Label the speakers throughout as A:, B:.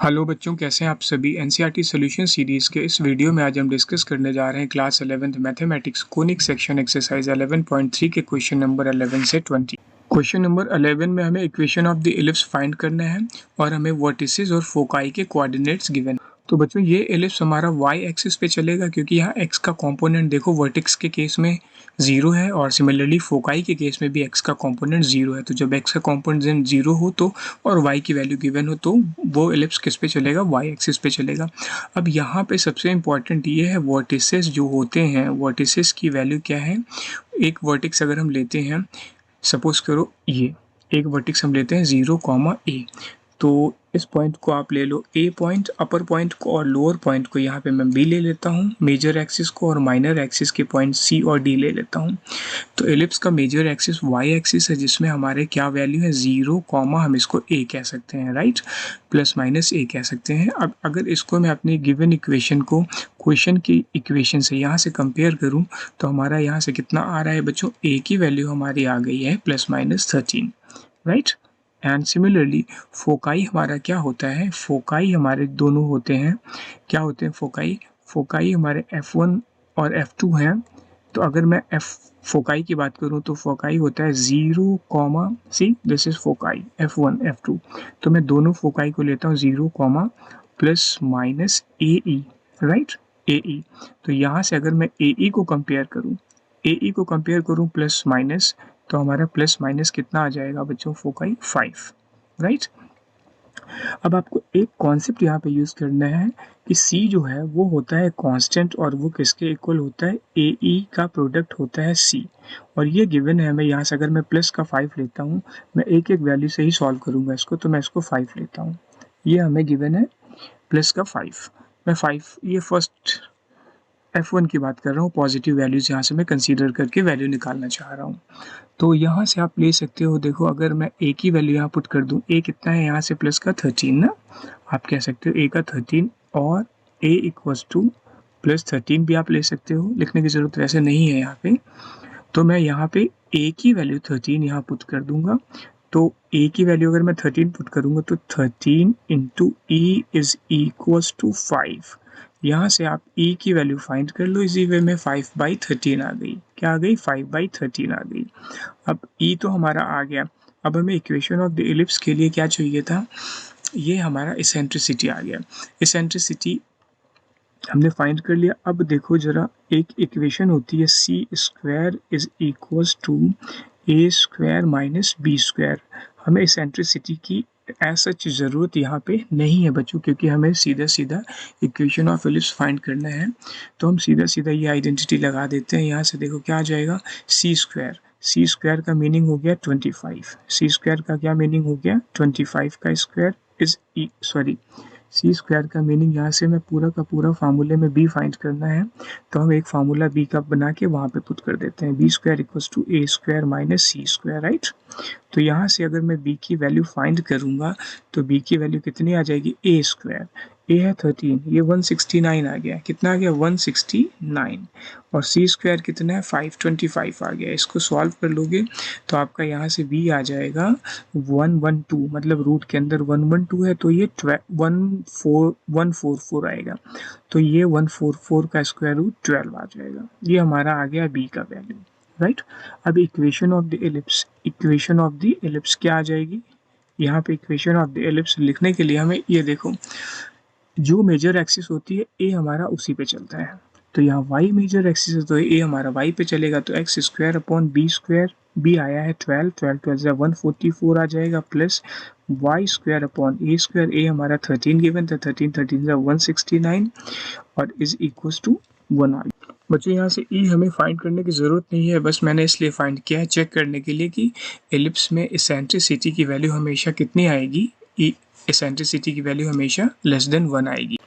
A: Hello बच्चों, कैसे हैं आप सभी। एनसीईआरटी सॉल्यूशन सीरीज़ के इस वीडियो में आज हम डिस्कस करने जा रहे हैं class 11th mathematics conic section exercise 11.3 के क्वेश्चन नंबर 11 से 20। क्वेश्चन नंबर 11 में हमें equation of the ellipse find करना है और हमें वर्टिसेस और फोकाई के कोऑर्डिनेट्स गिवन। तो बच्चों ये इलिप्स हमारा y एक्सिस पे चलेगा क्योंकि यहाँ x का कंपोनेंट देखो वर्टेक्स के केस में 0 है और सिमिलरली फोकाई के केस में भी x का कंपोनेंट 0 है। तो जब x का कंपोनेंट 0 हो तो और y की वैल्यू गिवन हो तो वो इलिप्स किस पे चलेगा, y एक्सिस पे चलेगा। अब यहाँ पे सबसे इम्पॉर्टेंट ये है वर्टिसेस जो होते हैं, वर्टिसेस की वैल्यू क्या है। एक वर्टेक्स अगर हम लेते हैं, सपोज करो ये एक वर्टेक्स हम लेते हैं 0, a, तो इस पॉइंट को आप ले लो a पॉइंट, अपर पॉइंट को और लोअर पॉइंट को यहाँ पे मैं b ले लेता हूँ, मेजर एक्सिस को और माइनर एक्सिस के पॉइंट c और d ले लेता हूँ। तो एलिप्स का मेजर एक्सिस y एक्सिस है जिसमें हमारे क्या वैल्यू है 0, हम इसको a कह सकते हैं, राइट, प्लस माइनस a कह सकते हैं। अब अगर इसको मैं अपनी गिवन इक्वेशन को क्वेश्चन की इक्वेशन से यहाँ से कंपेयर करूँ तो हमारा यहाँ से कितना आ रहा है बच्चों, a की वैल्यू हमारी आ गई है +-13, राइट। एंड सिमिलरली फोकाई हमारा क्या होता है, फोकाई हमारे दोनों होते हैं, क्या होते हैं फोकाई, फोकाई हमारे f1 और f2 हैं। तो अगर मैं फोकाई की बात करूं तो फोकाई होता है 0, see this is foci f1 f2। तो मैं दोनों फोकाई को लेता हूँ 0, +-ae, राइट, ae। तो यहाँ से अगर मैं ae को कंपेयर करूँ प्लस माइनस, तो हमारा प्लस माइनस कितना आ जाएगा बच्चों, फोकाई 5, राइट। अब आपको एक कॉन्सेप्ट यहाँ पे यूज़ करना है कि c जो है वो होता है कांस्टेंट और वो किसके इक्वल होता है, ae का प्रोडक्ट होता है c। और ये गिवन है हमें, यहाँ से अगर मैं प्लस का 5 लेता हूँ, मैं एक एक वैल्यू से ही सॉल्व करूँगा इसको, तो मैं इसको 5 लेता हूँ, ये हमें गिवन है प्लस का 5। मैं 5 ये फर्स्ट f1 की बात कर रहा हूँ, पॉजिटिव वैल्यूज यहाँ से मैं कंसीडर करके वैल्यू निकालना चाह रहा हूँ। तो यहाँ से आप ले सकते हो, देखो अगर मैं a की वैल्यू यहाँ पुट कर दूँ, a कितना है यहाँ से प्लस का 13 ना, आप कह सकते हो a का 13 और a इक्वल्स टू +13 भी आप ले सकते हो, लिखने की ज़रूरत वैसे नहीं है यहाँ पे। तो मैं यहाँ पे a की वैल्यू 13 यहाँ पुट कर दूंगा। तो a की वैल्यू अगर मैं 13 पुट करूँगा तो 13 into e is equals to 5। यहाँ से आप e की वैल्यू फाइंड कर लो, इसी वे में 5/13 आ गई, क्या आ गई, 5/13 आ गई। अब e तो हमारा आ गया। अब हमें इक्वेशन ऑफ द इलिप्स के लिए क्या चाहिए था, ये हमारा इसेंट्रिसिटी आ गया। इसेंट्रिसिटी हमने फाइंड कर लिया। अब देखो जरा, एक इक्वेशन होती है c² is equals to a² - b²। हमें इसेंट्रिसिटी की ऐसा ज़रूरत यहाँ पे नहीं है बच्चों, क्योंकि हमें सीधा सीधा इक्वेशन ऑफ इलिप्स फाइंड करना है। तो हम सीधा सीधा ये आइडेंटिटी लगा देते हैं। यहाँ से देखो क्या आ जाएगा, c² का मीनिंग हो गया 25, c² का क्या मीनिंग हो गया, 25 का स्क्वायर इज c² का मीनिंग, यहाँ से मैं पूरा का पूरा फार्मूले में b फाइंड करना है, तो हम एक फार्मूला b का बना के वहाँ पे पुट कर देते हैं, b² equals to a² - c², right. तो यहाँ से अगर मैं b की वैल्यू फाइंड करूँगा तो b की वैल्यू कितनी आ जाएगी, a², a है 13, ये 169 आ गया, कितना आ गया 169, और c² कितना है 525 आ गया। इसको सॉल्व कर लोगे तो आपका यहाँ से b आ जाएगा 112, मतलब रूट के अंदर 112 है तो ये 144 आएगा, तो ये 144 का स्क्वायर रूट 12 आ जाएगा। ये हमारा आ गया b का वैल्यू, राइट। अब इक्वेशन ऑफ द इलिप्स क्या आ जाएगी, यहाँ पे इक्वेशन ऑफ द इलिप्स लिखने के लिए हमें ये देखो, जो मेजर एक्सिस होती है a हमारा उसी पे चलता है, तो यहाँ y मेजर एक्सिस है तो a हमारा y पे चलेगा, तो x² / b आया है 12, 12 144 आ जाएगा, प्लस y² / a² a हमारा 13 गिवन था, 13 169 और इज इक्वल्स टू 1 आ गया। बच्चों यहाँ से e हमें फाइंड करने की ज़रूरत नहीं है, बस मैंने इसलिए फाइंड किया है चेक करने के लिए कि एलिप्स में इसेंट्रिसिटी की वैल्यू हमेशा कितनी आएगी, इसेंट्रिसिटी की वैल्यू हमेशा <<1 आएगी।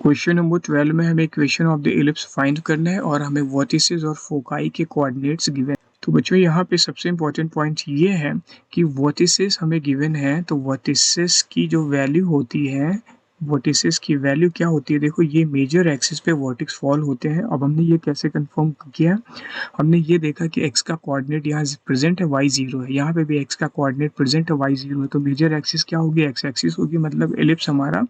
A: क्वेश्चन नंबर 12 में हमें equation of the ellipse find करना है और हमें वर्टिसेस और फोकाई के कोऑर्डिनेट्स गिवन। तो बच्चों यहाँ पे सबसे इम्पोर्टेंट पॉइंट ये है कि वर्टिसेस हमें गिवन है, तो वर्टिसेस की जो वैल्यू होती है वर्टिसेस की वैल्यू क्या होती है, देखो ये मेजर एक्सिस पे वर्टेक्स फॉल होते हैं। अब हमने ये कैसे कंफर्म किया, हमने ये देखा कि x का कोऑर्डिनेट यहाँ प्रेजेंट है, y 0 है, यहाँ पे भी x का कोऑर्डिनेट प्रेजेंट है, y 0 है, तो मेजर एक्सिस क्या होगी, x एक्सिस होगी, मतलब एलिप्स हमारा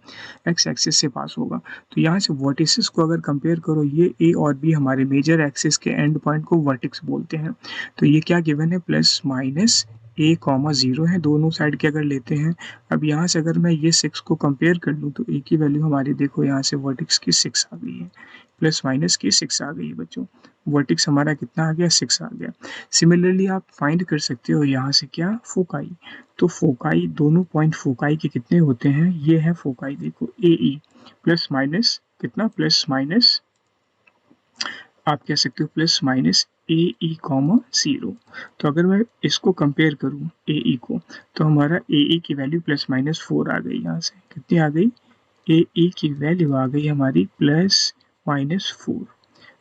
A: x एक्सिस से पास होगा। तो यहाँ से वर्टिसेस को अगर कंपेयर करो, ये a और b हमारे मेजर एक्सिस के एंड पॉइंट को वर्टेक्स बोलते हैं। तो ये क्या गिवन है, प्लस माइनस a कॉमा 0 है, दोनों साइड के अगर लेते हैं। अब यहाँ से अगर मैं ये 6 को कंपेयर कर लूँ तो a की वैल्यू हमारी देखो यहाँ से वर्टेक्स की 6 आ गई है, प्लस माइनस की 6 आ गई है बच्चों, वर्टेक्स हमारा कितना आ गया, 6 आ गया। सिमिलरली आप फाइंड कर सकते हो यहाँ से क्या, फोकाई। तो फोकाई, दोनों पॉइंट फोकाई के कितने होते हैं, ये है फोकाई, देखो ए ई, प्लस माइनस कितना, प्लस माइनस आप कह सकते हो प्लस माइनस ए ई कॉमा 0। तो अगर मैं इसको कंपेयर करूँ ए ई को, तो हमारा ए ई की वैल्यू प्लस माइनस 4 आ गई, यहाँ से कितनी आ गई, ए ई की वैल्यू आ गई हमारी प्लस माइनस 4,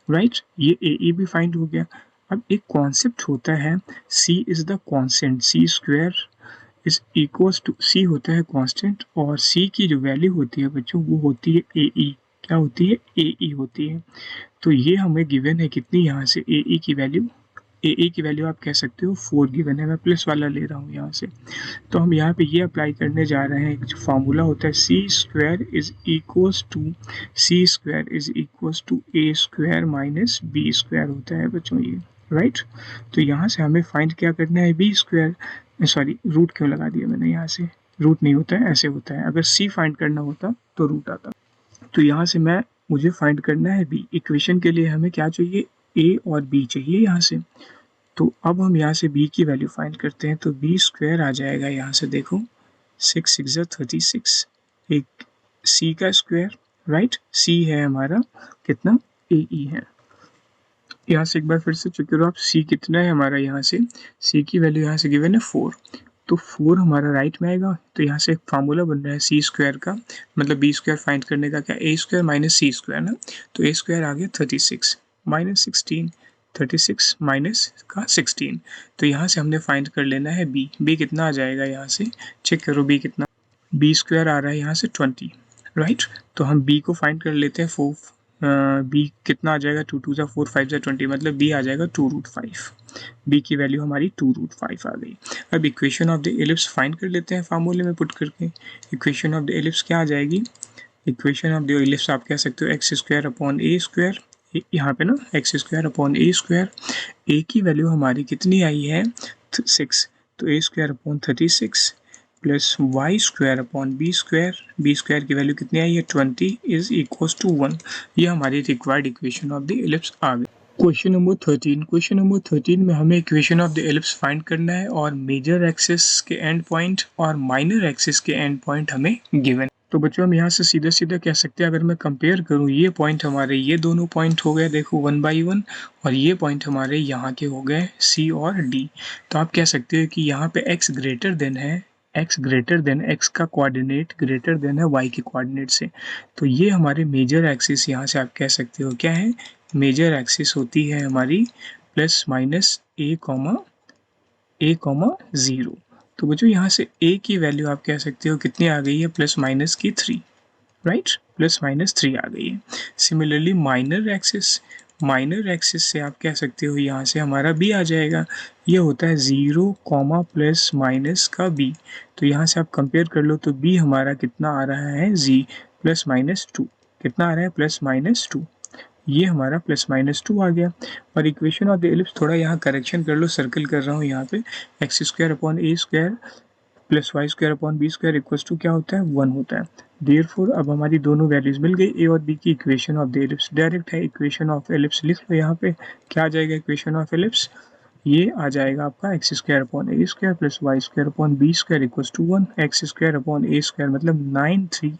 A: राइट। ये ए ई भी फाइंड हो गया। अब एक कॉन्सेप्ट होता है c is the constant, c square is equals to, c होता है कांस्टेंट और c की जो वैल्यू होती है बच्चों वो होती है ए ई, क्या होती है, ए ई होती है। तो ये हमें गिवन है कितनी, यहाँ से ए ई की वैल्यू, ए ई की वैल्यू आप कह सकते हो 4 गिवन है, मैं प्लस वाला ले रहा हूँ यहाँ से। तो हम यहाँ पे ये अप्लाई करने जा रहे हैं, जो फार्मूला होता है c square is equals to a square minus b square होता है बच्चों ये, राइट। तो यहाँ से हमें फाइंड क्या करना है, बी स्क्वायर, सॉरी रूट क्यों लगा दिया मैंने, यहाँ से रूट नहीं होता है, ऐसे होता है, अगर सी फाइंड करना होता तो रूट आता। तो यहाँ से मुझे फाइंड करना है बी, इक्वेशन के लिए हमें क्या चाहिए, ए और बी चाहिए यहाँ से। तो अब हम यहाँ से b की वैल्यू फाइंड करते हैं, तो b स्क्वायर आ जाएगा यहाँ से, देखो 6 6 36, एक c का स्क्वायर, राइट, c है हमारा कितना, ए ई है। यहाँ से एक बार फिर से चेक करो आप, c कितना है हमारा, यहाँ से c की वैल्यू यहाँ से गिवन है 4, तो 4 हमारा राइट में आएगा। तो यहाँ से एक फार्मूला बन रहा है सी स्क्वायर का, मतलब बी स्क्वायर फाइंड करने का, क्या, ए स्क्वायर माइनस सी स्क्वायर ना, तो ए स्क्वायर आ गया 36 माइनस 16, 36 माइनस का 16, तो यहाँ से हमने फाइंड कर लेना है बी। बी कितना आ जाएगा, यहाँ से चेक करो बी कितना, बी स्क्वायर आ रहा है यहाँ से 20, राइट। तो हम बी को फाइंड कर लेते हैं, 4 बी कितना आ जाएगा, 2 2 4 5 20, मतलब बी आ जाएगा 2√5, बी की वैल्यू हमारी 2√5 आ गई। अब equation of the ellipse find कर लेते हैं फार्मूले में पुट करके। इक्वेशन ऑफ द एलिप्स क्या आ जाएगी, इक्वेशन ऑफ द एलिप्स आप कह सकते हो x square upon a square, यहाँ पे ना x square upon a square, a की वैल्यू हमारी कितनी आई है 6, तो a square upon 36 plus y square upon b square की वैल्यू कितनी आई है 20 इज इक्वल्स टू 1। ये हमारी required equation of the ellipse आ गई। क्वेश्चन नंबर 13 में हमें equation of the ellipse find करना है और मेजर एक्सिस के एंड पॉइंट और माइनर एक्सिस के एंड पॉइंट हमें गिवन। तो बच्चों हम यहाँ से सीधा कह सकते हैं, अगर मैं कंपेयर करूँ, ये पॉइंट हमारे, ये दोनों पॉइंट हो गए देखो 1 बाई 1, और ये पॉइंट हमारे यहाँ के हो गए सी और डी। तो आप कह सकते हो कि यहाँ पे x ग्रेटर देन है, x का कोऑर्डिनेट ग्रेटर देन है y के कोऑर्डिनेट से। तो ये हमारे मेजर एक्सिस यहाँ से आप कह सकते हो क्या है, मेजर एक्सिस होती है हमारी प्लस माइनस a कॉमा 0। तो बच्चों यहाँ से a की वैल्यू आप कह सकते हो कितनी आ गई है, प्लस माइनस की 3, राइट, प्लस माइनस 3 आ गई है। सिमिलरली माइनर एक्सिस से आप कह सकते हो यहाँ से हमारा b आ जाएगा, ये होता है 0 कॉमा प्लस माइनस का b। तो यहाँ से आप कंपेयर कर लो, तो b हमारा कितना आ रहा है, z प्लस माइनस 2, कितना आ रहा है, प्लस माइनस 2, ये हमारा प्लस माइनस 2 आ गया। और इक्वेशन ऑफ द एलिप्स थोड़ा यहाँ करेक्शन कर लो, सर्कल कर रहा हूँ यहाँ पे, x square upon a square plus y square upon b square equals to क्या होता है, 1 होता है। देयरफॉर अब हमारी दोनों वैल्यूज मिल गई, ए और बी की equation of the ellipse direct है। इक्वेशन ऑफ एलिप्स लिख लो यहाँ पे, क्या आ जाएगा इक्वेशन ऑफ एलिप्स, ये आ जाएगा आपका x square upon a square plus y square upon b square equals to 1, x square upon a square मतलब 9 3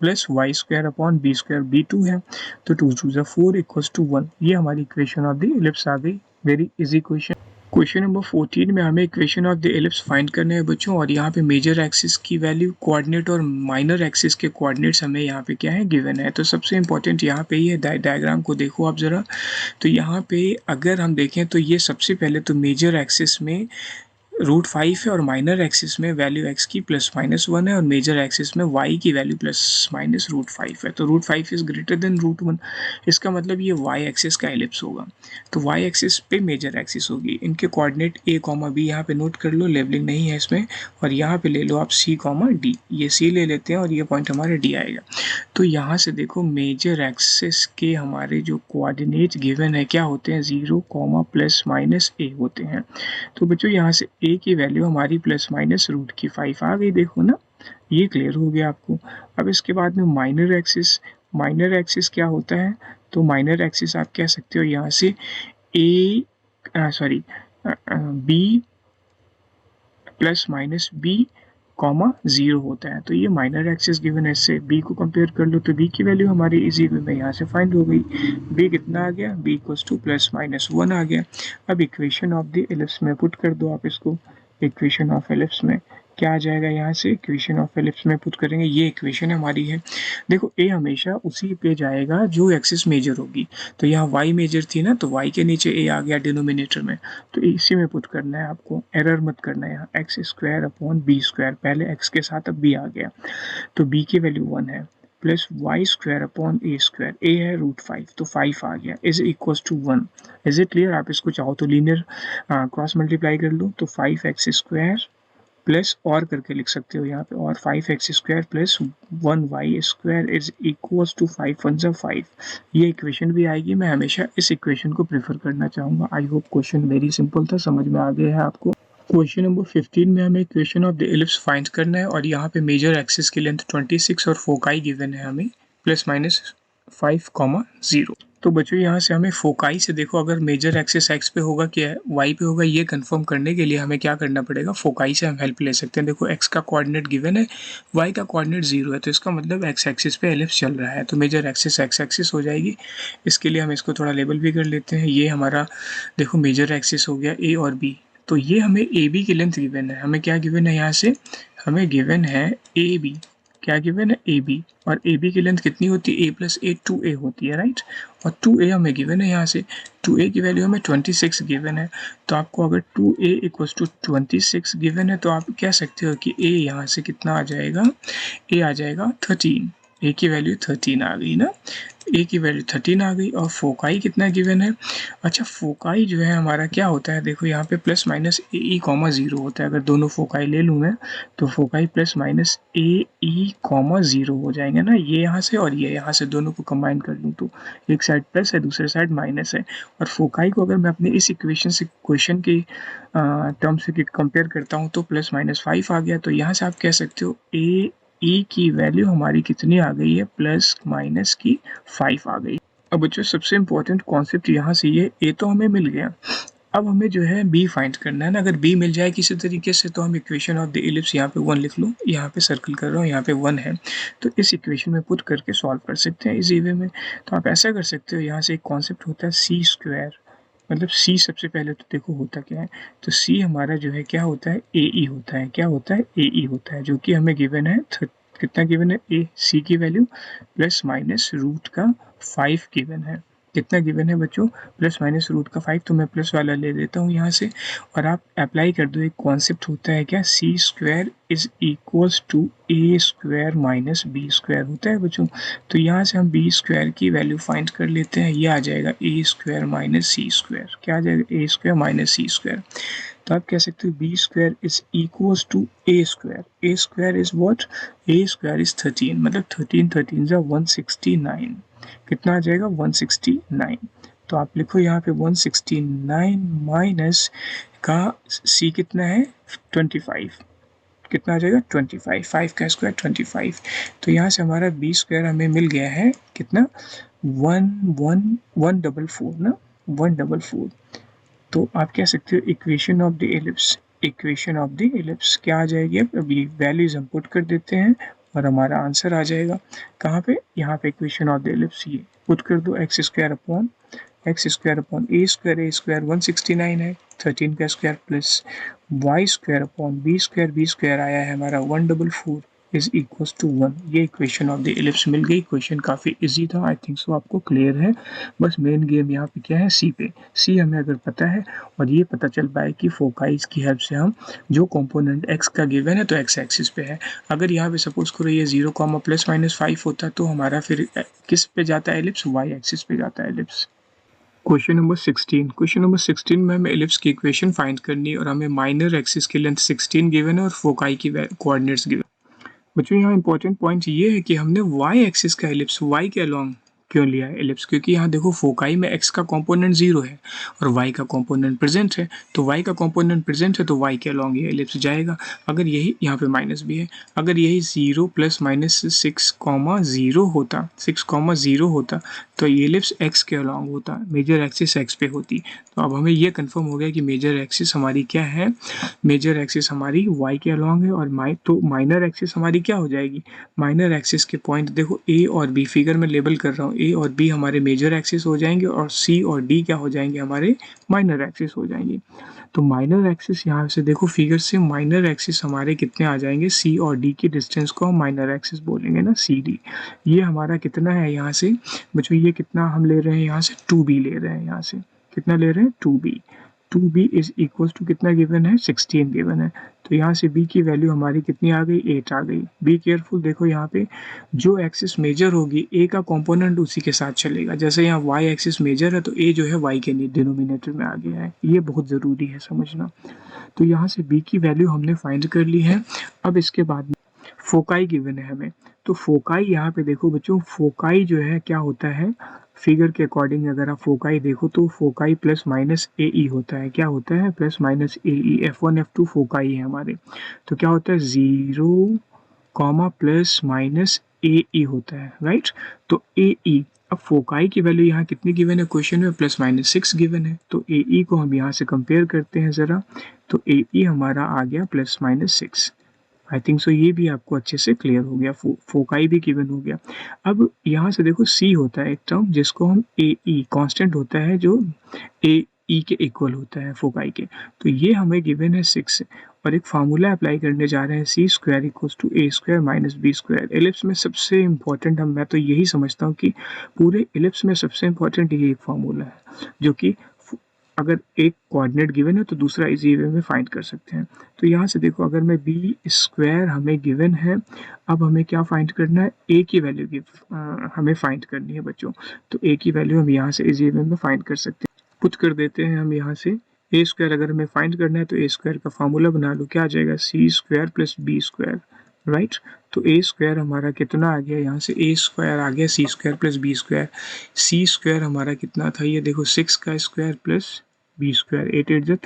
A: plus y square upon b square, b 2 है, तो 2 2 4 इक्वल्स टू 1। ये हमारी इक्वेशन ऑफ द एलिप्स आ गई, very easy question. Question number 14 में हमें equation of the ellipse find करने हैं बच्चों, और यहाँ पे मेजर एक्सिस की वैल्यू, कोऑर्डिनेट और माइनर एक्सिस के कोऑर्डिनेट्स हमें यहाँ पे क्या है, गिवन है। तो सबसे इंपॉर्टेंट यहाँ पे ये डायग्राम को देखो आप ज़रा। तो यहाँ पे अगर हम देखें तो ये सबसे पहले तो मेजर एक्सिस में √5 है और माइनर एक्सिस में वैल्यू x की +-1 है और मेजर एक्सिस में y की वैल्यू ±√5 है। तो √5 इज ग्रेटर देन √1, इसका मतलब ये y एक्सिस का एलिप्स होगा। तो y एक्सिस पे मेजर एक्सिस होगी। इनके कोऑर्डिनेट a, b यहाँ पे नोट कर लो, लेबलिंग नहीं है इसमें, और यहाँ पे ले लो आप c, d। ये c ले लेते हैं और ये पॉइंट हमारे d आएगा। तो यहाँ से देखो मेजर एक्सिस के हमारे जो कोऑर्डिनेट गिवन है क्या होते हैं, 0, ±a होते हैं। तो बच्चों यहाँ से a की वैल्यू हमारी ±√5 आ गई, देखो ना, ये क्लियर हो गया आपको। अब इसके बाद में माइनर एक्सिस क्या होता है, तो माइनर एक्सिस आप कह सकते हो यहाँ से b ±b, 0 होता है। तो ये माइनर एक्सिस गिवन है, इससे b को कंपेयर कर लो तो b की वैल्यू हमारी इजी वे में यहाँ से फाइंड हो गई। b कितना आ गया, b +-1 आ गया। अब इक्वेशन ऑफ द एलिप्स में पुट कर दो आप इसको। इक्वेशन ऑफ एलिप्स में क्या आ जाएगा, यहाँ से इक्वेशन ऑफ एलिप्स में पुट करेंगे, ये इक्वेशन हमारी है। देखो a हमेशा उसी पे जाएगा जो एक्सिस मेजर होगी। तो यहाँ y मेजर थी ना, तो y के नीचे a आ गया डिनोमिनेटर में, तो इसी में पुट करना है आपको, एरर मत करना है। यहाँ x² पहले x के साथ अब b आ गया, तो b की वैल्यू 1 है, +y² a है √5, तो 5 आ गया, is equals to 1। Is it clear? आप इसको चाहो तो लीनियर क्रॉस मल्टीप्लाई कर लो, तो 5x² प्लस और करके लिख सकते हो यहाँ पे, और 5x² plus 1y² is equals to 5 1 जा 5। ये इक्वेशन भी आएगी। मैं हमेशा इस इक्वेशन को प्रेफर करना चाहूँगा। I hope question very simple था, समझ में आ गया है आपको। क्वेश्चन नंबर 15 में हमें equation of the ellipse find करना है और यहाँ पे मेजर एक्सिस की लेंथ 26 और फोकाई गिवन है हमें ±5, 0। तो बच्चों यहाँ से हमें फोकाई से देखो, अगर मेजर एक्सिस x पे होगा कि y पे होगा, ये कंफर्म करने के लिए हमें क्या करना पड़ेगा, फोकाई से हम हेल्प ले सकते हैं। देखो x का कोऑर्डिनेट गिवन है, y का कोऑर्डिनेट 0 है, तो इसका मतलब x एक्सिस पे एलिप्स चल रहा है, तो मेजर एक्सिस x एक्सिस हो जाएगी। इसके लिए हम इसको थोड़ा लेबल भी कर लेते हैं। ये हमारा देखो मेजर एक्सिस हो गया a और b, तो ये हमें ए बी की लेंथ गिवन है। हमें क्या गिवन है, यहाँ से हमें गिवन है ए बी, क्या गिवन है, ए बी, और ए बी की लेंथ कितनी होती है, a + a 2a होती है, राइट। और 2a हमें गिवन है, यहाँ से 2a की वैल्यू हमें 26 गिवन है। तो आपको अगर 2a = 26 गिवन है, तो आप कह सकते हो कि a यहाँ से कितना आ जाएगा, a आ जाएगा 13। a की वैल्यू 13 आ गई ना, a की वैल्यू 13 आ गई। और फोकाई कितना गिवन है, अच्छा फोकाई जो है हमारा क्या होता है, देखो यहाँ पे +-ae, 0 होता है। अगर दोनों फोकाई ले लूँ मैं, तो फोकाई +-ae, 0 हो जाएंगे ना, ये यहाँ से और ये यहाँ से, दोनों को कंबाइन कर लूँ तो एक साइड प्लस है, दूसरे साइड माइनस है। और फोकाई को अगर मैं अपने इस इक्वेशन से क्वेश्चन के टर्म से कंपेयर करता हूँ तो +-5 आ गया। तो यहाँ से आप कह सकते हो ए ई की वैल्यू हमारी कितनी आ गई है, +-5 आ गई। अब बच्चों सबसे इम्पोर्टेंट कॉन्सेप्ट यहाँ से ये, ए तो हमें मिल गया, अब हमें जो है बी फाइंड करना है ना। अगर बी मिल जाए किसी तरीके से, तो हम इक्वेशन ऑफ द एलिप्स यहाँ पे 1 लिख लो, यहाँ पे सर्कल कर रहा हूँ, यहाँ पे 1 है, तो इस इक्वेशन में पुट करके सॉल्व कर सकते हैं इजी वे में। तो आप ऐसा कर सकते हो, यहाँ से एक कॉन्सेप्ट होता है c², मतलब c सबसे पहले तो देखो होता क्या है, तो c हमारा जो है क्या होता है, ae होता है, क्या होता है, ae होता है, जो कि हमें गिवन है, कितना गिवन है, a c की वैल्यू ±√5 गिवन है। कितना गिवन है बच्चों, ±√5, तो मैं प्लस वाला ले लेता हूँ यहाँ से, और आप अप्लाई कर दो। एक कॉन्सेप्ट होता है क्या, c² is equals to a² - b² होता है बच्चों। तो यहाँ से हम b² की वैल्यू फाइंड कर लेते हैं, ये आ जाएगा a² - c², क्या आ जाएगा, a² - c²। तो आप कह सकते हो b² is equals to a², a² is what, a² is 13, मतलब 13 13 जा 169, कितना आ जाएगा, 169। तो आप लिखो यहाँ पे 169 माइनस का c कितना है, 25, कितना आ जाएगा, 25, 5 का स्क्वायर 25। तो यहाँ से हमारा b² हमें मिल गया है कितना, 144 ना, 144। तो आप कह सकते हो equation of the ellipse, equation of the ellipse क्या आ जाएगी, अब अभी वैल्यूज हम पुट कर देते हैं और हमारा आंसर आ जाएगा कहाँ पे, यहाँ पे इक्वेशन ऑफ द एलिप्स, ये पुट कर दो, x² अपॉन a² 169 है, 13 का square plus y² upon b² आया है हमारा 144, इज इक्वल्स टू 1। ये इक्वेशन ऑफ द एलिप्स मिल गई। क्वेश्चन काफ़ी इजी था, आई थिंक सो आपको क्लियर है। बस मेन गेम यहाँ पे क्या है, सी पे। सी हमें अगर पता है और ये पता चल पाए कि फोकाइज की हेल्प से हम जो कंपोनेंट एक्स का गिवन है तो एक्स एक्सिस पे है। अगर यहाँ पे सपोज करो ये 0, ±5 होता तो हमारा फिर किस पे जाता है एलिप्स, वाई एक्सिस पे जाता है ellipse. Question number 16। Question number 16 में हमें एलिप्स की इक्वेशन फाइंड करनी है और हमें माइनर एक्सिस की लेंथ 16 गिवन है और फोकाई की कोऑर्डिनेट्स गिवन। बच्चों यहाँ इंपॉर्टेंट पॉइंट ये है कि हमने वाई एक्सिस का एलिप्स वाई के अलोंग क्यों लिया है एलिप्स, क्योंकि यहाँ देखो फोकाई में एक्स का कंपोनेंट 0 है और वाई का कंपोनेंट प्रेजेंट है, तो वाई का कंपोनेंट प्रेजेंट है तो वाई के अलोंग ये एलिप्स जाएगा। अगर यही यहाँ पे माइनस भी है, अगर यही 0 + -6, 0 होता तो ये एलिप्स एक्स के अलोंग होता, मेजर एक्सिस एक्स पे होती। तो अब हमें ये कंफर्म हो गया कि मेजर एक्सिस हमारी क्या है, मेजर एक्सिस हमारी वाई के अलोंग है। और माइनर एक्सिस हमारी क्या हो जाएगी, माइनर एक्सिस के पॉइंट देखो ए और बी, फिगर में लेबल कर रहा हूँ, ए और बी हमारे मेजर एक्सिस हो जाएंगे और सी और डी क्या हो जाएंगे, हमारे माइनर एक्सिस हो जाएंगे। तो माइनर एक्सिस यहाँ से देखो फिगर से, माइनर एक्सिस हमारे कितने आ जाएंगे, सी और डी की डिस्टेंस को हम माइनर एक्सिस बोलेंगे ना, सी डी। ये हमारा कितना है यहाँ से बच्चों, ये कितना हम ले रहे हैं यहाँ से, 2b ले रहे हैं, यहाँ से कितना ले रहे हैं, 2b। 2b is equal to कितना गिवन है, 16 गिवन है। तो यहाँ से b की वैल्यू हमारी कितनी आ गई, 8 आ गई। बी केयरफुल, देखो यहाँ पे जो एक्सिस मेजर होगी a का कंपोनेंट उसी के साथ चलेगा। जैसे यहाँ y एक्सिस मेजर है तो a जो है y के डिनोमिनेटर में आ गया है, ये बहुत ज़रूरी है समझना। तो यहाँ से b की वैल्यू हमने फाइंड कर ली है। अब इसके बाद फोकाई गिवन है हमें, तो फोकाई यहाँ पे देखो बच्चों, फोकाई जो है क्या होता है, फिगर के अकॉर्डिंग अगर आप फोकाई देखो तो फोकाई +- होता है। क्या होता है, +- F1 F2 फोकाई है हमारे। तो क्या होता है, 0, ±- होता है, राइट। तो अब फोकाई की वैल्यू यहाँ कितनी गिवन है क्वेश्चन में, +-6 गिवन है। तो को हम यहाँ से कंपेयर करते हैं ज़रा, तो हमारा आ गया +-6। आई थिंक सो ये भी आपको अच्छे से क्लियर हो गया, फोकाई भी गिवन हो गया। अब यहाँ से देखो सी होता है एक टर्म जिसको हम कांस्टेंट होता है जो के इक्वल होता है फोकाई के, तो ये हमें गिवन है 6 और एक फार्मूला अप्लाई करने जा रहे हैं, C² = A² - B²। एलिप्स में सबसे इम्पॉर्टेंट मैं तो यही समझता हूँ कि पूरे एलिप्स में सबसे इम्पॉर्टेंट ये एक फार्मूला है जो कि अगर एक कोऑर्डिनेट गिवन है तो दूसरा इजी वे में फाइंड कर सकते हैं। तो यहाँ से देखो अगर मैं b² हमें गिवन है, अब हमें क्या फाइंड करना है, a की वैल्यू हमें फाइंड करनी है बच्चों। तो a की वैल्यू हम यहाँ से इजी वे में फाइंड कर सकते हैं, पुट कर देते हैं हम यहाँ से। a² अगर हमें फाइंड करना है तो a² का फार्मूला बना लो, क्या आ जाएगा, C² + B², राइट। तो a² हमारा कितना आ गया, यहाँ से a² आ गया C² + B²। C² हमारा कितना था, ये देखो 6 का स्क्वायर प्लस B², 8 8 जा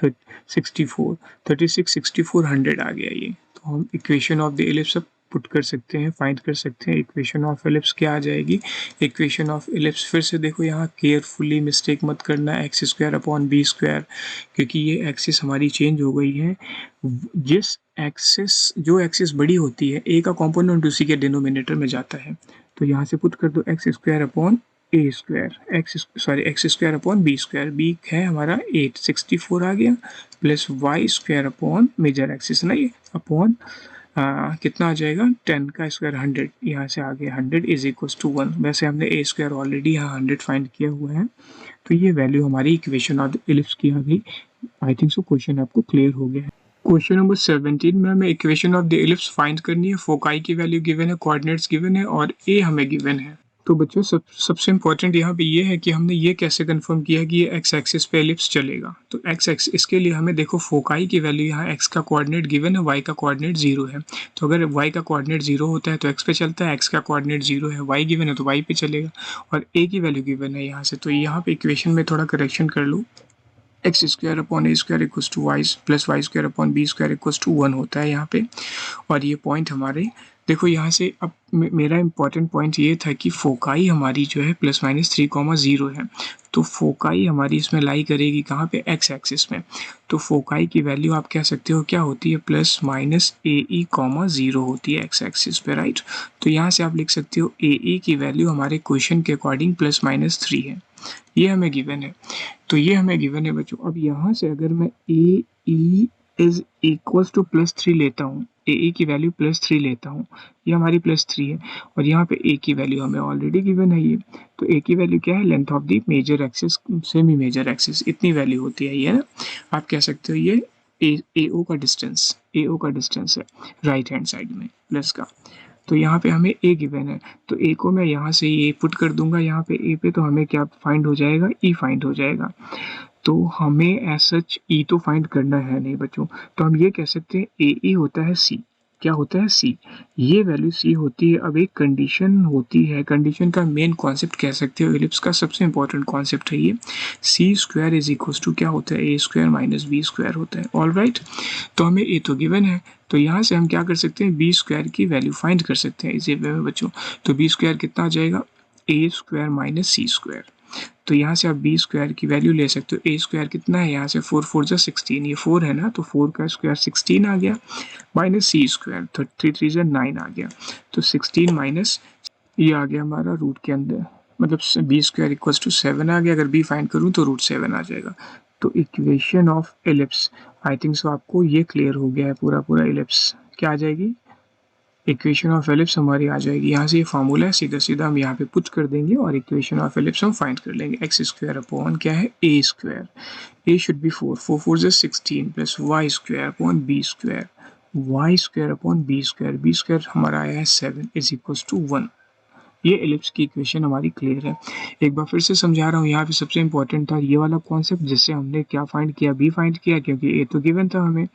A: 64, 36 64 100 आ गया ये। तो हम इक्वेशन ऑफ द एलिप्स अब पुट कर सकते हैं, फाइंड कर सकते हैं। इक्वेशन ऑफ एलिप्स क्या आ जाएगी, इक्वेशन ऑफ एलिप्स फिर से देखो यहाँ केयरफुली मिस्टेक मत करना, x² / B², क्योंकि ये एक्सिस हमारी चेंज हो गई है। जिस एक्सिस जो एक्सिस बड़ी होती है a का कंपोनेंट उसी के डिनोमिनेटर में जाता है। तो यहाँ से पुट कर दो x² / x² / B², b है हमारा 8 64 आ गया, प्लस y² / मेजर एक्सिस ना ये अपॉन कितना आ जाएगा, 10 का स्क्वायर 100, यहाँ से आ गया 100 = 1। वैसे हमने a² ऑलरेडी यहाँ 100 फाइंड किया हुआ है, तो ये वैल्यू हमारी इक्वेशन ऑफ एलिप्स की आ गई। आई थिंक सो क्वेश्चन आपको क्लियर हो गया है। क्वेश्चन नंबर 17 में हमें equation of the ellipse find करनी है, फोकाई की वैल्यू गिवन है, कोऑर्डिनेट्स गिवन है और a हमें गिवन है। तो बच्चों सबसे इम्पोर्टेंट यहाँ पे ये है कि हमने ये कैसे कंफर्म किया कि ये एक्स एक्सिस पे एलिप्स चलेगा। तो एक्स एक्सिस, इसके लिए हमें देखो फोकाई की वैल्यू यहाँ एक्स का कोऑर्डिनेट गिवन है, वाई का कोऑर्डिनेट 0 है। तो अगर वाई का कोऑर्डिनेट 0 होता है तो एक्स पे चलता है, एक्स का कोऑर्डिनेट 0 है, वाई गिवन है तो वाई पे चलेगा, और ए की वैल्यू गिवन है यहाँ से। तो यहाँ पे इक्वेशन में थोड़ा करेक्शन कर लो, x² / a² = y + y² / b² = 1 होता है यहाँ पे। और ये पॉइंट हमारे देखो यहाँ से, अब मेरा इंपॉर्टेंट पॉइंट ये था कि फोकाई हमारी जो है +-3, 0 है। तो फोकाई हमारी इसमें लाई करेगी कहाँ पे, एक्स एक्सिस में। तो फोकाई की वैल्यू आप कह सकते हो क्या होती है, +-ae, 0 होती है एक्स एक्सिस पे, राइट। तो यहाँ से आप लिख सकते हो ae की वैल्यू हमारे क्वेश्चन के अकॉर्डिंग +-3 है, ये हमें गिवन है। तो ये हमें गिवन है बच्चों। अब यहाँ से अगर मैं ae = +3 लेता हूँ ए की वैल्यू +3 लेता हूँ, ये हमारी +3 है और यहाँ पे ए की वैल्यू हमें ऑलरेडी गिवन है ये, तो ए की वैल्यू क्या है, length of the major axis semi major axis, इतनी वैल्यू होती है ये ना। आप कह सकते हो ये ए ओ का डिस्टेंस है राइट हैंड साइड में प्लस का। तो यहाँ पे हमें ए गिवन है, तो ए को मैं यहाँ से ये पुट कर दूंगा यहाँ पे ए पे, तो हमें क्या फाइंड हो जाएगा, ई फाइंड हो जाएगा। तो हमें एज सच ई तो फाइंड करना है नहीं बच्चों, तो हम ये कह सकते हैं ए ई होता है सी। क्या होता है, सी। ये वैल्यू सी होती है। अब एक कंडीशन होती है, कंडीशन का मेन कॉन्सेप्ट कह सकते हो, एलिप्स का सबसे इंपॉर्टेंट कॉन्सेप्ट है ये, सी स्क्वायर इज इक्वल टू क्या होता है, a square minus b square होता है। ऑल राइट, तो हमें ए तो गिवन है, तो यहाँ से हम क्या कर सकते हैं, बी स्क्वायर की वैल्यू फाइंड कर सकते हैं इसी वे में बच्चों। तो बी स्क्वायर कितना आ जाएगा, a square minus C square. तो यहाँ से आप बी स्क्वायर की वैल्यू ले सकते हो। ए स्क्वायर कितना है, यहाँ से 4 4 जा 16, ये 4 है ना, तो 4 का स्क्वायर 16 आ गया, माइनस सी स्क्वायर, तो 3 3 जा 9 आ गया, तो 16 माइनस ये आ गया हमारा रूट के अंदर, मतलब बी स्क्वायर इक्वल्स टू 7 आ गया। अगर बी फाइंड करूँ तो √7 आ जाएगा। तो equation of ellipse, I think सो आपको ये क्लियर हो गया है पूरा पूरा। एलिप्स क्या आ जाएगी, इक्वेशन ऑफ एलिप्स हमारी आ जाएगी, यहाँ से ये फार्मूला है, सीधा सीधा हम यहाँ पे पुट कर देंगे और इक्वेशन ऑफ एलिप्स हम फाइंड कर लेंगे। एक्स स्क्वायर अपॉन क्या है, a square, a should be 4 4 4 जा 16 plus y square upon b square, y square upon b square, b square हमारा आया है 7 इज इक्वल टू 1। ये एलिप्स की इक्वेशन हमारी क्लियर है। एक बार फिर से समझा रहा हूँ, यहाँ पे सबसे इंपॉर्टेंट था ये वाला कॉन्सेप्ट, जिससे हमने क्या फाइंड किया, बी फाइंड किया, क्योंकि ए तो गिवन था हमें।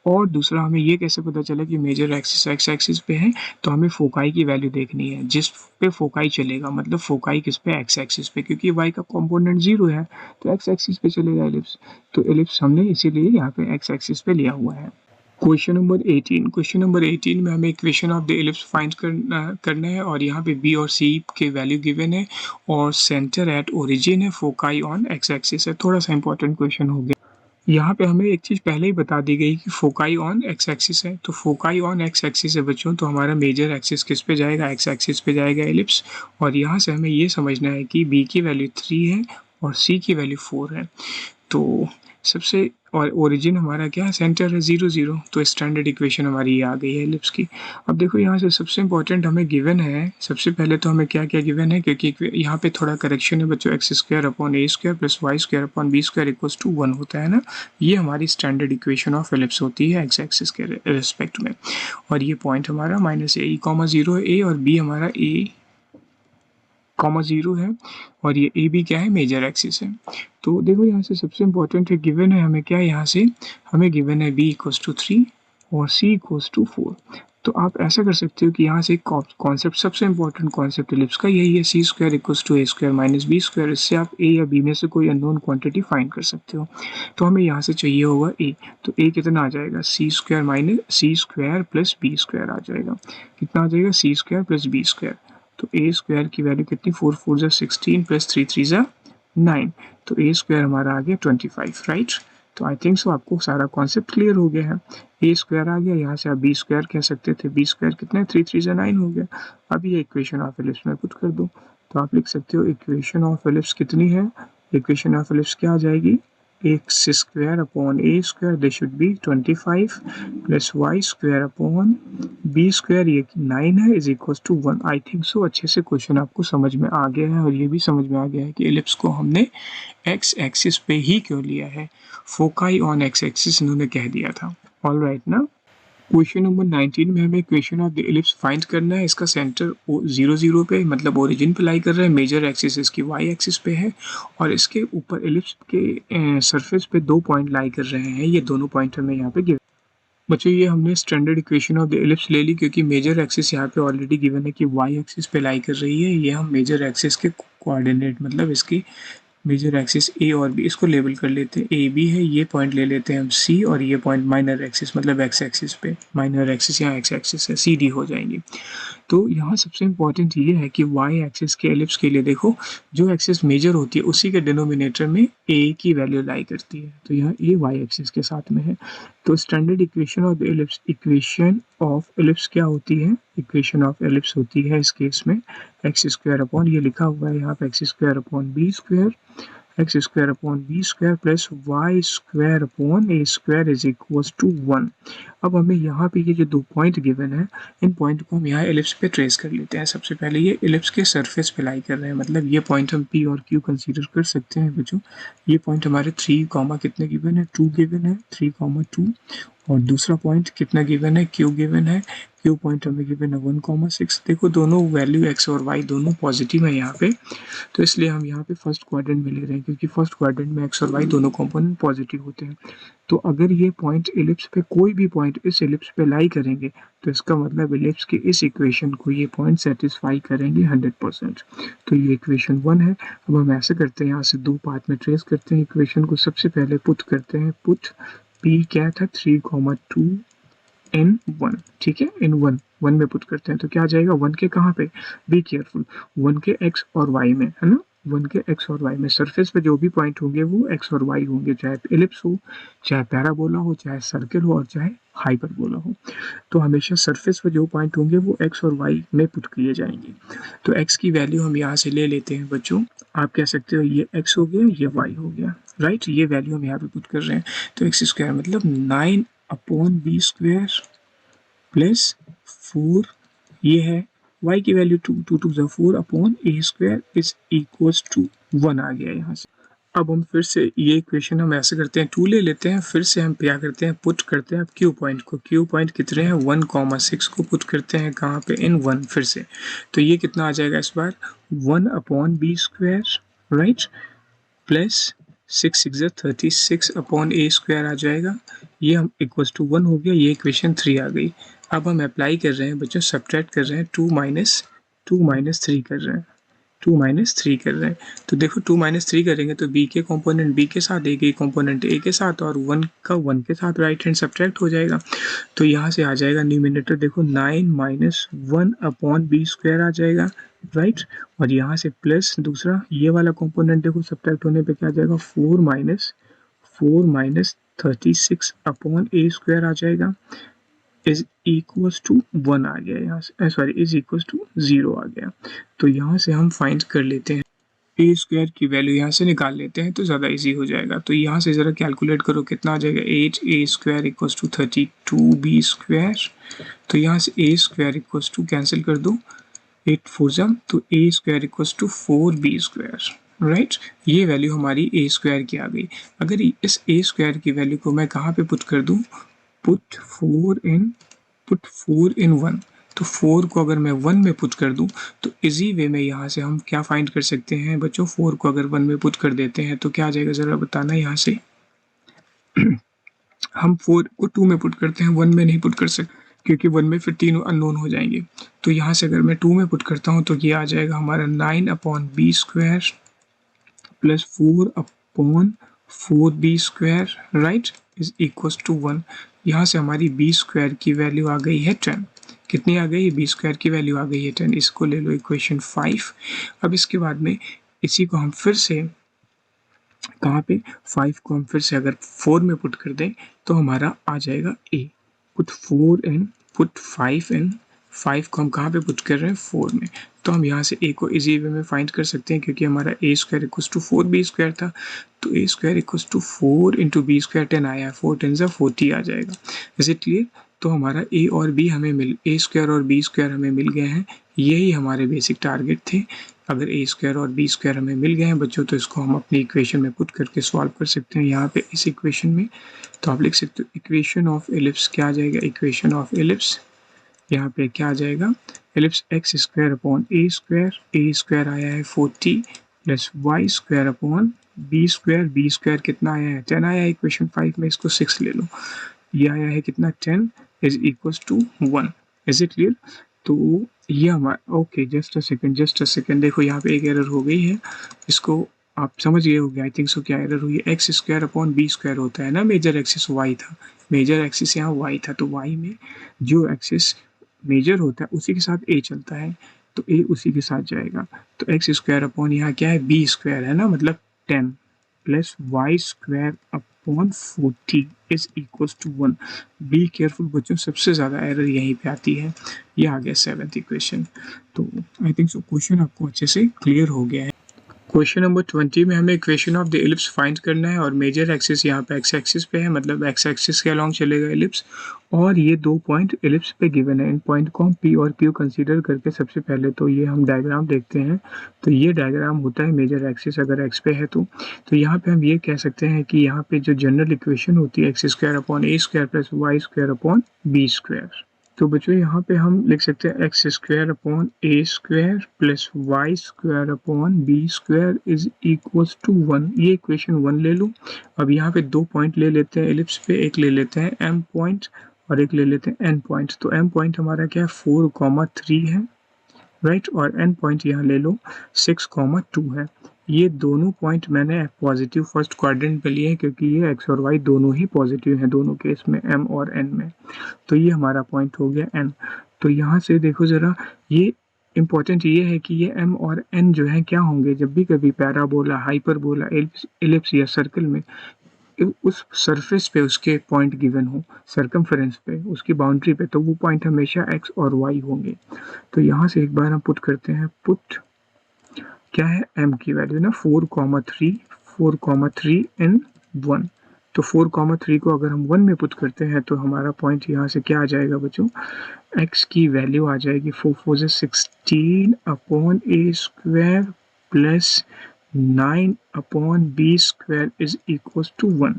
A: और दूसरा हमें ये कैसे पता चला कि मेजर एक्सिस एक्स एक्सिस पे है, तो हमें फोकाई की वैल्यू देखनी है, जिस पे फोकाई चलेगा, मतलब फोकाई किस पे, एक्स एक्सिस पे, क्योंकि वाई का कंपोनेंट 0 है तो एक्स एक्सिस पे चलेगा एलिप्स। तो एलिप्स हमने इसीलिए यहाँ पे एक्स एक्सिस पे लिया हुआ है। क्वेश्चन नंबर 18 में हमें equation of the ellipse find करना है और यहाँ पे बी और सी के वैल्यू गिवन है और सेंटर एट ओरिजिन है, फोकाई ऑन एक्स एक्सिस है। थोड़ा सा इंपॉर्टेंट क्वेश्चन हो गया। यहाँ पे हमें एक चीज़ पहले ही बता दी गई कि फोकाई ऑन एक्स एक्सिस है, तो फोकाई ऑन एक्स एक्सिस है बच्चों, तो हमारा मेजर एक्सिस किस पे जाएगा, एक्स एक्सिस पे जाएगा एलिप्स। और यहाँ से हमें ये समझना है कि बी की वैल्यू 3 है और सी की वैल्यू 4 है। तो सबसे और ओरिजिन हमारा क्या है, सेंटर है 0 0, तो स्टैंडर्ड इक्वेशन हमारी ये आ गई है एलिप्स की। अब देखो यहाँ से सबसे इंपॉर्टेंट हमें गिवन है, सबसे पहले तो हमें क्या क्या गिवन है, क्योंकि यहाँ पे थोड़ा करेक्शन है बच्चों, x square upon a square plus y square upon b square equals to 1 होता है ना, ये हमारी स्टैंडर्ड इक्वेशन ऑफ एलिप्स होती है एक्स एक्सिस के रिस्पेक्ट में। और ये पॉइंट हमारा माइनस ए कॉमा 0 है, ए और बी हमारा ए कॉमा 0 है और ये ए बी क्या है, मेजर एक्सिस है। तो देखो यहाँ से सबसे इंपॉर्टेंट है, गिवन है हमें क्या, यहाँ से हमें गिवन है बी इक्वल्स टू 3 और सी इक्वल्स टू 4। तो आप ऐसा कर सकते हो कि यहाँ से कॉन्सेप्ट, सबसे इंपॉर्टेंट कॉन्सेप्ट एलिप्स का यही है, c square equals to a square minus b square. इससे आप ए या बी में से कोई अननोन क्वांटिटी फाइंड कर सकते हो। तो हमें यहाँ से चाहिए होगा ए, तो ए कितना आ जाएगा, सी स्क्वायर माइनस सी स्क्वायर प्लस बी स्क्वायर आ जाएगा। कितना आ जाएगा, सी स्क्वायर प्लस बी स्क्वायर। तो ए स्क्वायर की वैल्यू कितनी, 4 4 जा 16 प्लस 3 3 जा 9, तो ए स्क्वायर हमारा आ गया 25, राइट। तो आई थिंक सो आपको सारा कॉन्सेप्ट क्लियर हो गया है। ए स्क्वायर आ गया, यहाँ से आप बी स्क्वायर कह सकते थे, बी स्क्वायर कितना है, 3 3 जा 9 हो गया। अब ये इक्वेशन ऑफ एलिप्स में पुट कर दो, तो आप लिख सकते हो इक्वेशन ऑफ एलिप्स कितनी है, इक्वेशन ऑफ एलिप्स क्या आ जाएगी, x square upon a square, this should be 25 plus y square upon b square, ये 9 है, is equal to 1। I think so अच्छे से क्वेश्चन आपको समझ में आ गया है और ये भी समझ में आ गया है कि एलिप्स को हमने एक्स एक्सिस पे ही क्यों लिया है, फोकाई ऑन एक्स एक्सिस इन्होंने कह दिया था। ऑल राइट ना। क्वेश्चन नंबर 19 में हमें equation of the ellipse find करना है। इसका सेंटर 0 0 पे, मतलब ओरिजिन पे लाई कर रहा है, मेजर एक्सिस इसकी वाई एक्सिस पे है और इसके ऊपर एलिप्स के सरफेस पे 2 पॉइंट लाई कर रहे हैं। ये दोनों पॉइंट हमें यहाँ पे गिवन। बच्चों ये हमने standard equation of the ellipse ले ली, क्योंकि मेजर एक्सिस यहाँ पे ऑलरेडी गिवन है कि वाई एक्सिस पे लाई कर रही है। ये हम मेजर एक्सिस के कोऑर्डिनेट, मतलब इसकी मेजर एक्सिस ए और बी, इसको लेबल कर लेते हैं, ए बी है, ये पॉइंट ले लेते हैं हम सी, और ये पॉइंट माइनर एक्सिस मतलब एक्स एक्सिस पे, माइनर एक्सिस यहाँ एक्स एक्सिस है, सी डी हो जाएंगी। तो यहाँ सबसे इंपॉर्टेंट ये है कि वाई एक्सिस के एलिप्स के लिए देखो, जो एक्सिस मेजर होती है उसी के डिनोमिनेटर में ए की वैल्यू लाई करती है, तो यहाँ ए वाई एक्सिस के साथ में है। तो standard equation of ellipse, equation of ellipse क्या होती है, इक्वेशन ऑफ एलिप्स होती है इस केस में एक्स स्क्वायर अपॉन, ये लिखा हुआ है यहाँ पे x square upon b square, x square upon b square plus y square upon a square is equals to 1। अब हमें यहाँ पे ये जो 2 पॉइंट गिवन है, इन पॉइंट को हम यहाँ एलिप्स पे ट्रेस कर लेते हैं। सबसे पहले ये एलिप्स के सरफेस पे लाई कर रहे हैं, मतलब ये पॉइंट हम पी और क्यू कंसीडर कर सकते हैं बच्चों। ये पॉइंट हमारे 3 कॉमा कितने गिवन है, 2 गिवन है, 3 कॉमा 2। और दूसरा पॉइंट कितना गिवन है, क्यू गिवन है, क्यू पॉइंट हमें गिवन है 1,6। देखो दोनों वैल्यू एक्स और वाई दोनों पॉजिटिव है यहाँ पे, तो इसलिए हम यहाँ पे फर्स्ट क्वाड्रेंट में ले रहे हैं, क्योंकि फर्स्ट क्वाड्रेंट में एक्स और वाई दोनों कंपोनेंट पॉजिटिव होते हैं। तो अगर ये पॉइंट एलिप्स पे, कोई भी पॉइंट इस एलिप्स पे लाई करेंगे, तो इसका मतलब एलिप्स के इस इक्वेशन को ये पॉइंट सेटिस्फाई करेंगे 100%। तो ये इक्वेशन 1 है। अब हम ऐसे करते हैं, यहाँ से 2 पार्ट में ट्रेस करते हैं इक्वेशन को। सबसे पहले पुट करते हैं, पुट पी क्या था 3,2 इन 1, ठीक है, इन 1 में पुट करते हैं तो क्या आ जाएगा, 1 के कहाँ पे, बी केयरफुल, 1 के एक्स और वाई में, है ना, 1 के एक्स और वाई में। सरफेस पे जो भी पॉइंट होंगे वो एक्स और वाई होंगे, चाहे एलिप्स हो, चाहे पैराबोला हो, चाहे सर्कल हो और चाहे हाइपरबोला हो। तो हमेशा सरफेस पे जो पॉइंट होंगे वो एक्स और वाई में पुट किए जाएंगे। तो एक्स की वैल्यू हम यहाँ से ले लेते हैं बच्चों। आप कह सकते हो ये एक्स हो गया, ये वाई हो गया, राइट। ये वैल्यू हम यहाँ पे पुट कर रहे हैं। तो एक्स स्क्वायर मतलब 9 अपॉन बी स्क्वायर प्लस 4, ये है y की value 2, 2 2 4 upon a square is equals to 1 आ गया यहाँ से। अब हम फिर से ये इक्वेशन हम ऐसे करते हैं, 2 ले लेते हैं, फिर से हम क्या करते हैं, पुट करते हैं अब क्यू पॉइंट को। क्यू पॉइंट कितने हैं, 1,6 को पुट करते हैं कहाँ पे, इन 1 फिर से। तो ये कितना आ जाएगा इस बार, 1 upon b square, right, plus 6 6 36 upon a square आ जाएगा। ये हम इक्वल्स टू 1 हो गया, ये इक्वेशन 3 आ गई। अब हम अप्लाई कर रहे हैं बच्चों, सब्ट्रैक्ट कर रहे हैं, 2 माइनस 3 कर रहे हैं, 2 माइनस 3 कर रहे हैं। तो देखो 2 माइनस 3 करेंगे तो बी के कंपोनेंट बी के साथ, ए के कंपोनेंट ए के साथ और 1 का 1 के साथ राइट हैंड सब्ट्रैक्ट हो जाएगा। तो यहाँ से आ जाएगा न्यूमिनेटर देखो 9 माइनस 1 अपॉन बी स्क्वायर आ जाएगा, राइट। और यहाँ से प्लस दूसरा ये वाला कंपोनेंट देखो सब्ट्रैक्ट होने पे क्या आ जाएगा, 4 माइनस 36 अपॉन ए स्क्वायर आ जाएगा, इज इक्वल्स टू 1 आ गया यहाँ से, सॉरी इज इक्वल्स टू 0 आ गया। तो यहाँ से हम फाइंड कर लेते हैं ए स्क्वायर की वैल्यू, यहाँ से निकाल लेते हैं तो ज़्यादा इजी हो जाएगा। तो यहाँ से ज़रा कैलकुलेट करो कितना आ जाएगा, 8 a square equals to 32 b square. तो यहाँ से a square equals to cancel कर दो, 8 4 जा, तो a square equals to 4 b square, right. ये वैल्यू हमारी ए स्क्वायर की आ गई। अगर इस ए स्क्वायर की वैल्यू को मैं कहाँ पे पुट कर दूँ, पुट 4 इन 1, तो 4 को अगर मैं 1 में पुट कर दूं तो इजी वे में यहाँ से हम क्या फाइंड कर सकते हैं बच्चों, 4 को अगर 1 में पुट कर देते हैं तो क्या आ जाएगा ज़रा बताना। यहाँ से हम 4 को 2 में पुट करते हैं, 1 में नहीं पुट कर सकते क्योंकि 1 में फिर 3 अननोन हो जाएंगे। तो यहाँ से अगर मैं 2 में पुट करता हूँ तो ये आ जाएगा हमारा 9 upon b square plus 4 upon 4 b square, right, is equals to 1। यहाँ से हमारी बी स्क्वायर की वैल्यू आ गई है 10। कितनी आ गई, बी स्क्वायर की वैल्यू आ गई है 10। इसको ले लो इक्वेशन 5। अब इसके बाद में इसी को हम फिर से कहाँ पे, 5 को हम फिर से अगर 4 में पुट कर दें तो हमारा आ जाएगा ए। पुट 5 इन, 5 को हम कहाँ पे पुट कर रहे हैं, 4 में। तो हम यहाँ से ए को इजी वे में फाइंड कर सकते हैं क्योंकि हमारा a square equals to 4 b square था। तो a square equals to 4 into b square 10 आया है, 4 10 40 आ जाएगा। Is it clear. तो हमारा ए और बी हमें ए स्क्वायर और बी स्क्वायर हमें मिल गए हैं। यही हमारे बेसिक टारगेट थे। अगर ए स्क्वायर और बी स्क्वायर हमें मिल गए हैं बच्चों तो इसको हम अपनी इक्वेशन में पुट करके सॉल्व कर सकते हैं। यहाँ पे इस इक्वेशन में तो आप लिख सकते हो इक्वेशन ऑफ एलिप्स क्या आ जाएगा, इक्वेशन ऑफ एलिप्स यहाँ पे क्या आ जाएगा, ellipse x square upon a square आया है 40 plus y square upon b square कितना आया है, 10 आया है इक्वेशन 5 में, इसको 6 ले लो, ये आया है कितना 10 is equals to 1। Is it clear. तो ये हमारा ओके, जस्ट अ सेकेंड देखो यहाँ पे एक एरर हो गई है, इसको आप समझ गए होंगे आई थिंक सो। क्या एरर हुई है, x square upon b square होता है ना, मेजर एक्सिस वाई था, मेजर एक्सिस यहाँ वाई था, तो वाई में जो एक्सिस मेजर होता है उसी के साथ ए चलता है, तो ए उसी के साथ जाएगा। तो एक्स स्क्वायर अपॉन यहाँ क्या है, बी स्क्वायर है ना, मतलब 10 plus y square upon 40 is equals to 1। Be careful बच्चों, सबसे ज़्यादा एरर यहीं पे आती है। ये आ गया 7th इक्वेशन। तो आई थिंक सो क्वेश्चन आपको अच्छे से क्लियर हो गया है। क्वेश्चन नंबर 20 में हमें equation of the ellipse find करना है और मेजर एक्सिस यहाँ पे एक्स एक्सिस पे है, मतलब एक्स एक्सिस के अलॉन्ग चलेगा एलिप्स, और ये 2 पॉइंट एलिप्स पे गिवन है। इन पॉइंट को हम पी और क्यू कंसीडर करके सबसे पहले तो ये हम डायग्राम देखते हैं। तो ये डायग्राम होता है मेजर एक्सिस अगर एक्स पे है तो यहाँ पे हम ये कह सकते हैं कि यहाँ पे जो जनरल इक्वेशन होती है x square upon a square plus y square upon b square. तो बच्चों यहाँ पे हम लिख सकते हैं x square upon a square plus y square upon b square is equals to 1। ये इक्वेशन 1 ले लो। अब यहाँ पे 2 पॉइंट ले लेते हैं एलिप्स पे, एक ले लेते हैं एम पॉइंट और एक ले लेते हैं एन पॉइंट। तो एम पॉइंट हमारा क्या है 4,3 है, राइट, और एन पॉइंट यहाँ ले लो 6,2 है। ये दोनों पॉइंट मैंने पॉजिटिव फर्स्ट क्वाड्रेंट पे लिए हैं क्योंकि ये एक्स और वाई दोनों ही पॉजिटिव हैं दोनों केस में, एम और एन में। तो ये हमारा पॉइंट हो गया एन। तो यहाँ से देखो ज़रा, ये इम्पॉर्टेंट ये है कि ये एम और एन जो है क्या होंगे, जब भी कभी पैराबोला, हाइपरबोला, एलिप्स या सर्कल में उस सरफेस पे उसके पॉइंट गिवन हो, सरकमफेरेंस पे, उसकी बाउंड्री पे, तो वो पॉइंट हमेशा एक्स और वाई होंगे। तो यहाँ से एक बार हम पुट करते हैं, पुट क्या है m की वैल्यू ना 4,3 इन 1। तो 4,3 को अगर हम 1 में पुट करते हैं तो हमारा पॉइंट यहाँ से क्या आ जाएगा बच्चों, x की वैल्यू आ जाएगी 4 4 16 upon a square plus 9 upon b square is equal to 1,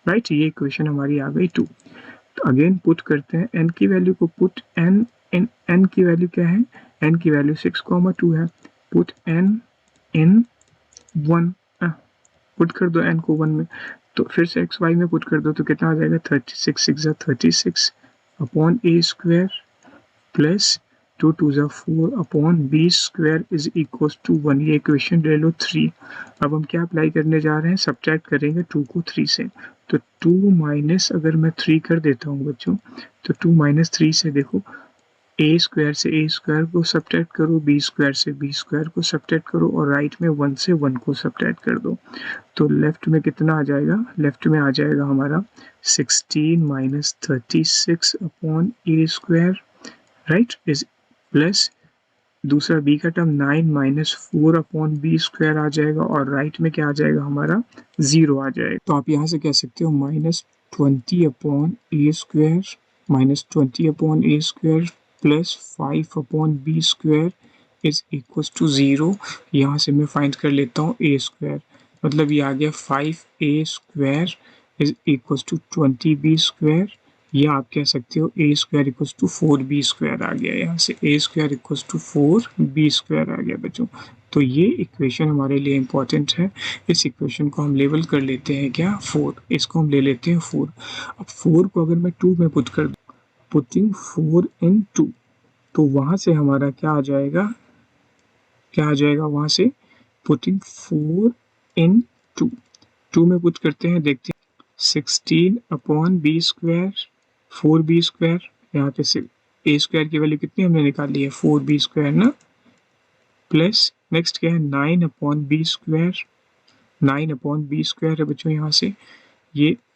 A: right. ये इक्वेशन हमारी आ गई 2। तो अगेन पुट करते हैं n की वैल्यू को, पुट n इन n की वैल्यू क्या है, n की वैल्यू 6,2 है, पुट n इन 1, पुट कर दो n को 1 में, तो फिर से एक्स वाई में पुट कर दो तो कितना आ जाएगा 36 6 36 upon a square plus 2 2 4 upon b square is equal to 1। ये इक्वेशन ले लो 3। अब हम क्या अप्लाई करने जा रहे हैं, सब्ट्रैक्ट करेंगे 2 को 3 से। तो 2 माइनस अगर मैं 3 कर देता हूँ बच्चों, तो 2 माइनस 3 से देखो ए स्क्वायर से ए स्क्वायर को सब्ट्रैक्ट करो, बी स्क्वायर से बी स्क्वायर को सब्ट्रैक्ट करो और राइट में 1 से 1 को सब्ट्रैक्ट कर दो। तो लेफ्ट में कितना आ जाएगा, लेफ्ट में आ जाएगा हमारा 16 minus 36 upon a square, right, is plus दूसरा बी का term 9 minus 4 upon b square आ जाएगा और राइट में क्या आ जाएगा हमारा 0 आ जाएगा। तो आप यहाँ से कह सकते हो minus 20 upon a square minus 20 upon a square plus 5 upon b square is equal to 0। यहाँ से मैं फाइंड कर लेता हूँ ए स्क्वायर, मतलब ये आ गया 5a square is equal to 20b square, या आप कह सकते हो a square equal to 4b square आ गया। यहाँ से a square equal to 4b square आ गया बच्चों। तो ये इक्वेशन हमारे लिए इम्पॉर्टेंट है। इस इक्वेशन को हम लेबल कर लेते हैं क्या 4, इसको हम ले लेते हैं 4। अब 4 को अगर मैं 2 में पुट कर दूँ, पुटिंग 4 इन 2, तो वहाँ से हमारा क्या आ जाएगा, क्या आ जाएगा वहाँ से, पुटिंग 4 इन 2 में पुट करते हैं, देखते हैं 16 upon b square 4b square, यहाँ पे से ए स्क्वायर की वैल्यू कितनी हमने निकाली है 4b स्क्वायर ना, प्लस नेक्स्ट क्या है 9 upon b square, 9 upon b square है बच्चों। यहाँ से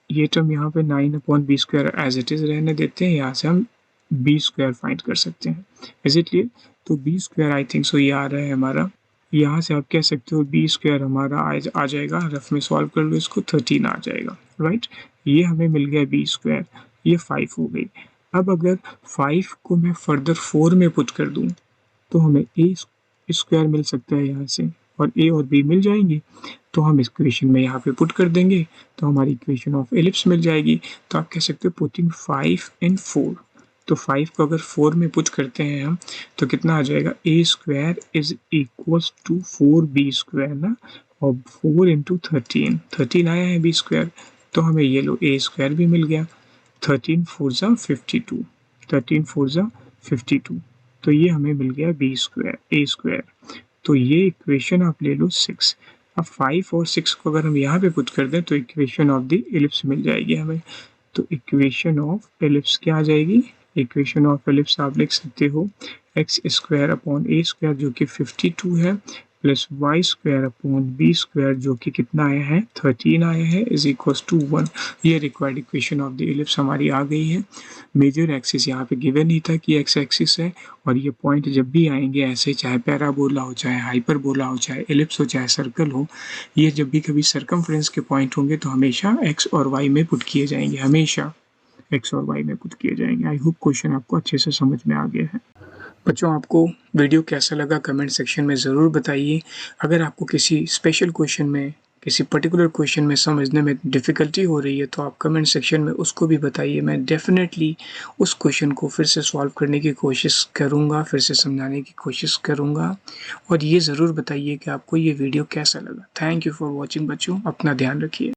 A: ये टर्म यहाँ पे 9 upon b square as it is रहने देते हैं, यहाँ से हम बी स्क्वायर फाइंड कर सकते हैं। Is it clear? तो b square I think so ये आ रहा है हमारा, यहाँ से आप कह सकते हो बी स्क्वायर हमारा आ जाएगा, रफ में सॉल्व कर लो इसको, 13 आ जाएगा, राइट। ये हमें मिल गया बी स्क्वायर, ये 5 हो गई। अब अगर 5 को मैं फर्दर 4 में पुट कर दूँ तो हमें ए स्क्वायर मिल सकता है यहाँ से, और ए और बी मिल जाएंगे, तो हम इस इक्वेशन में यहाँ पे पुट कर देंगे तो हमारी इक्वेशन ऑफ एलिप्स मिल जाएगी। तो आप कह सकते हो पुटिंग 5 इन 4, तो 5 को अगर 4 में पुट करते हैं हम तो कितना आ जाएगा, a square is equal to 4b square ना, और 4 इंटू 13 आया है बी स्क्वायर, तो हमें ये लो ए स्क्वायर भी मिल गया। 13 4 ज़ा 52, 13 4 ज़ा 52, तो ये हमें मिल गया बी स्क्वायर ए स्क्वायर। तो ये इक्वेशन आप ले लो 6। अब 5 और 6 को अगर हम यहाँ पे पुट कर दें तो इक्वेशन ऑफ द एलिप्स मिल जाएगी हमें। तो इक्वेशन ऑफ एलिप्स क्या आ जाएगी, इक्वेशन ऑफ एलिप्स आप लिख सकते हो x square upon a square जो कि 52 है, plus y square upon b square जो कि कितना आया है 13 आया है इज इक्वल्स टू 1। ये required equation of the ellipse हमारी आ गई है। मेजर एक्सिस यहाँ पे गिवन ही था कि एक्स एक्सिस है और ये पॉइंट जब भी आएंगे ऐसे चाहे पैराबोला हो चाहे हाइपरबोला हो चाहे इलिप्स हो चाहे सर्कल हो, ये जब भी कभी सर्कमफ्रेंस के पॉइंट होंगे तो हमेशा एक्स और वाई में पुट किए जाएंगे, हमेशा एक्स और वाई में पुट किए जाएंगे। आई होप क्वेश्चन आपको अच्छे से समझ में आ गया है। बच्चों आपको वीडियो कैसा लगा कमेंट सेक्शन में ज़रूर बताइए। अगर आपको किसी स्पेशल क्वेश्चन में किसी पर्टिकुलर क्वेश्चन में समझने में डिफ़िकल्टी हो रही है तो आप कमेंट सेक्शन में उसको भी बताइए। मैं डेफिनेटली उस क्वेश्चन को फिर से सॉल्व करने की कोशिश करूँगा, फिर से समझाने की कोशिश करूँगा। और ये ज़रूर बताइए कि आपको ये वीडियो कैसा लगा। थैंक यू फॉर वॉचिंग बच्चों, अपना ध्यान रखिए।